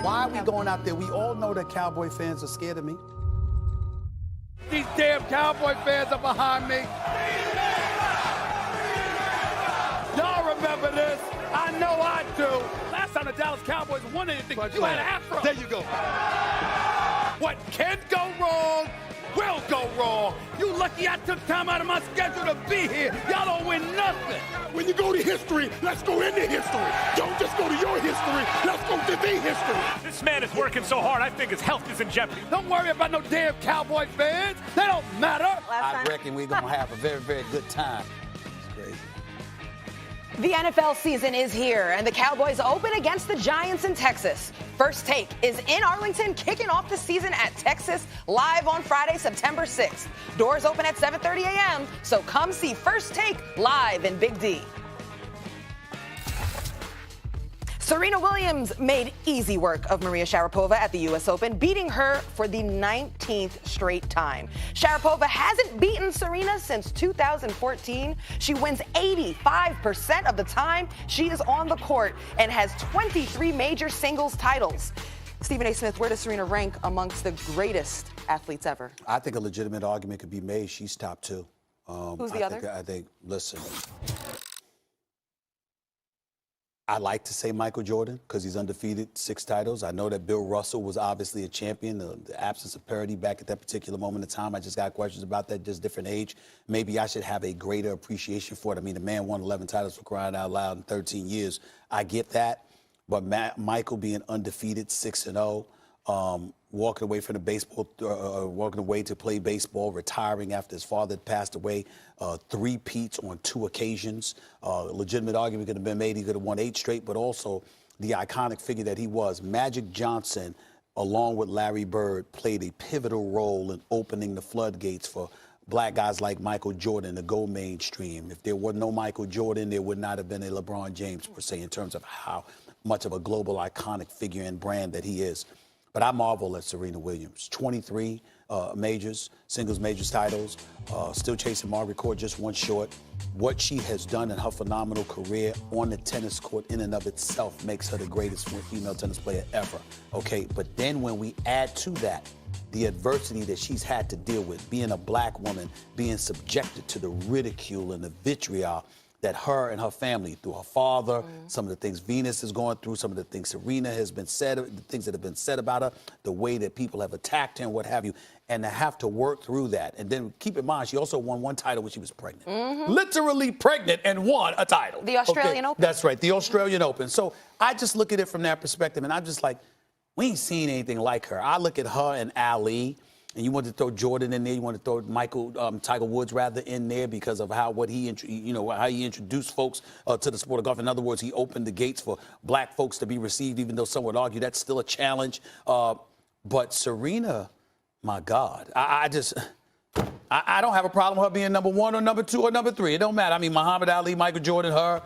Why are we going out there? We all know that Cowboy fans are scared of me. These damn Cowboy fans are behind me. Y'all remember this? I know I do. Last time the Dallas Cowboys won anything, you had an afro. There you go. What can go wrong will go wrong. You lucky I took time out of my schedule to be here. Y'all don't win nothing. When you go to history, let's go into history. Don't just go to your history. Let's go to the history. This man is working so hard, I think his health is in jeopardy. Don't worry about no damn Cowboy fans. They don't matter. I reckon we're going to have a very, very good time. It's crazy. The NFL season is here, and the Cowboys open against the Giants in Texas. First Take is in Arlington, kicking off the season at Texas live on Friday, September 6th. Doors open at 7:30 a.m., so come see First Take live in Big D. Serena Williams made easy work of Maria Sharapova at the U.S. Open, beating her for the 19th straight time. Sharapova hasn't beaten Serena since 2014. She wins 85% of the time she is on the court and has 23 major singles titles. Stephen A. Smith, where does Serena rank amongst the greatest athletes ever? I think a legitimate argument could be made. She's top two. Who's the other? I think, listen. I like to say Michael Jordan because he's undefeated, 6 titles. I know that Bill Russell was obviously a champion. The absence of parity back at that particular moment in time, I just got questions about that, just different age. Maybe I should have a greater appreciation for it. I mean, the man won 11 titles for crying out loud in 13 years. I get that. But Michael being undefeated, 6-0, walking away from the baseball, walking away to play baseball, retiring after his father had passed away, 3 peats on 2 occasions. Legitimate argument could have been made. He could have won 8 straight, but also the iconic figure that he was. Magic Johnson, along with Larry Bird, played a pivotal role in opening the floodgates for black guys like Michael Jordan to go mainstream. If there were no Michael Jordan, there would not have been a LeBron James, per se, in terms of how much of a global iconic figure and brand that he is. But I marvel at Serena Williams. 23 majors, singles majors titles, still chasing Margaret Court, just 1 short. What she has done in her phenomenal career on the tennis court in and of itself makes her the greatest female tennis player ever. Okay, but then when we add to that the adversity that she's had to deal with, being a black woman, being subjected to the ridicule and the vitriol that her and her family, through her father, some of the things Venus is going through, some of the things Serena has been said, the things that have been said about her, the way that people have attacked her and what have you, and to have to work through that. And then keep in mind, she also won 1 title when she was pregnant. Literally pregnant and won a title. The Australian Open. That's right, the Australian Open. So I just look at it from that perspective, and I'm just like, we ain't seen anything like her. I look at her and Ali. And you want to throw Jordan in there, you want to throw Tiger Woods rather in there because of how he introduced folks to the sport of golf. In other words, he opened the gates for black folks to be received, even though some would argue that's still a challenge. But Serena, my God, I don't have a problem with her being number 1 or number 2 or number 3. It don't matter. I mean, Muhammad Ali, Michael Jordan, her,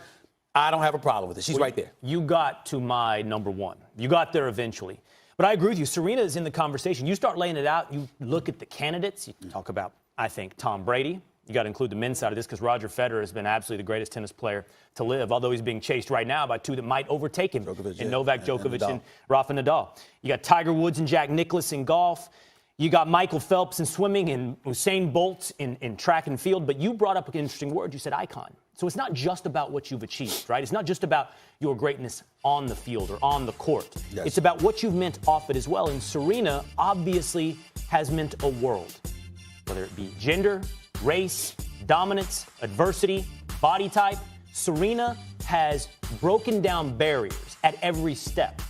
I don't have a problem with it. She's right there. You got to my number 1. You got there eventually. But I agree with you. Serena is in the conversation. You start laying it out. You look at the candidates. You talk about, I think, Tom Brady. You got to include the men's side of this because Roger Federer has been absolutely the greatest tennis player to live, although he's being chased right now by 2 that might overtake him in Novak Djokovic and Rafa Nadal. You got Tiger Woods and Jack Nicklaus in golf. You got Michael Phelps in swimming and Usain Bolt in track and field. But you brought up an interesting word. You said icon. So it's not just about what you've achieved, right? It's not just about your greatness on the field or on the court. Yes. It's about what you've meant off it as well. And Serena obviously has meant a world, whether it be gender, race, dominance, adversity, body type. Serena has broken down barriers at every step.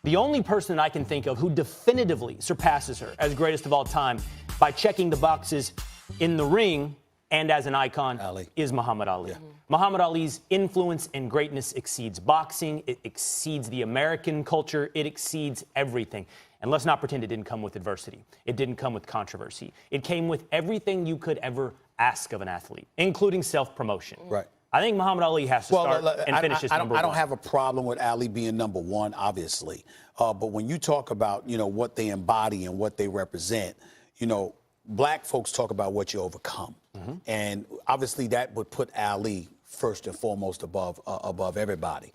The only person that I can think of who definitively surpasses her as greatest of all time by checking the boxes in the ring and as an icon is Muhammad Ali. Yeah. Muhammad Ali's influence and greatness exceeds boxing. It exceeds the American culture. It exceeds everything. And let's not pretend it didn't come with adversity. It didn't come with controversy. It came with everything you could ever ask of an athlete, including self-promotion. Right. I think Muhammad Ali has to start and finish his number 1. I don't have a problem with Ali being number 1, obviously. But when you talk about, what they embody and what they represent, black folks talk about what you overcome. And obviously that would put Ali first and foremost above everybody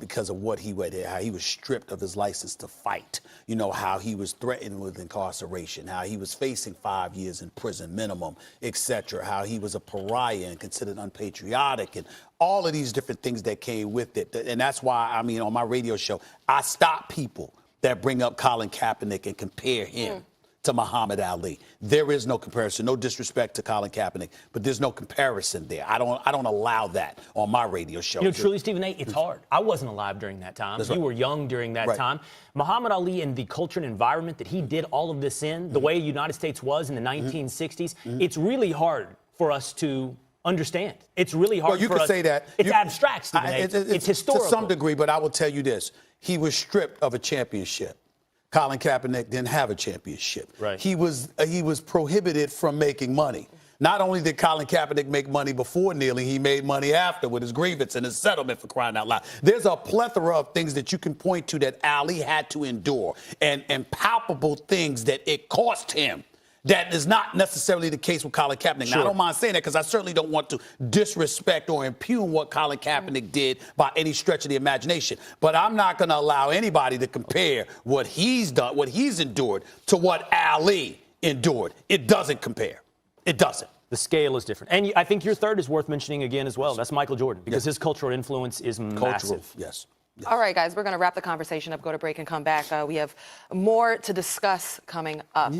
because of what how he was stripped of his license to fight. You know, how he was threatened with incarceration, how he was facing 5 years in prison minimum, etc. How he was a pariah and considered unpatriotic, and all of these different things that came with it. And that's why, I mean, on my radio show, I stop people that bring up Colin Kaepernick and compare him to Muhammad Ali. There is no comparison. No disrespect to Colin Kaepernick, but there's no comparison there. I don't allow that on my radio show. You know, truly, Stephen A., it's hard. I wasn't alive during that time. That's You right. were young during that time. Muhammad Ali and the culture and environment that he did all of this in, the way the United States was in the 1960s, it's really hard for us to understand. It's really hard Well, you for could us. say that. It's abstract, Stephen A. It's historical. To some degree, but I will tell you this. He was stripped of a championship. Colin Kaepernick didn't have a championship. Right. He was prohibited from making money. Not only did Colin Kaepernick make money before kneeling, he made money after with his grievance and his settlement, for crying out loud. There's a plethora of things that you can point to that Ali had to endure, and palpable things that it cost him. That is not necessarily the case with Colin Kaepernick. Now, I don't mind saying that because I certainly don't want to disrespect or impugn what Colin Kaepernick did by any stretch of the imagination. But I'm not going to allow anybody to compare what he's done, what he's endured, to what Ali endured. It doesn't compare. It doesn't. The scale is different. And I think your third is worth mentioning again as well. That's Michael Jordan, because his cultural influence is massive. Yes. Yes. All right, guys, we're going to wrap the conversation up, go to break, and come back. We have more to discuss coming up.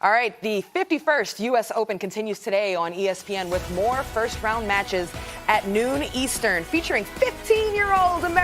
All right, the 51st U.S. Open continues today on ESPN with more first-round matches at noon Eastern, featuring 15-year-old American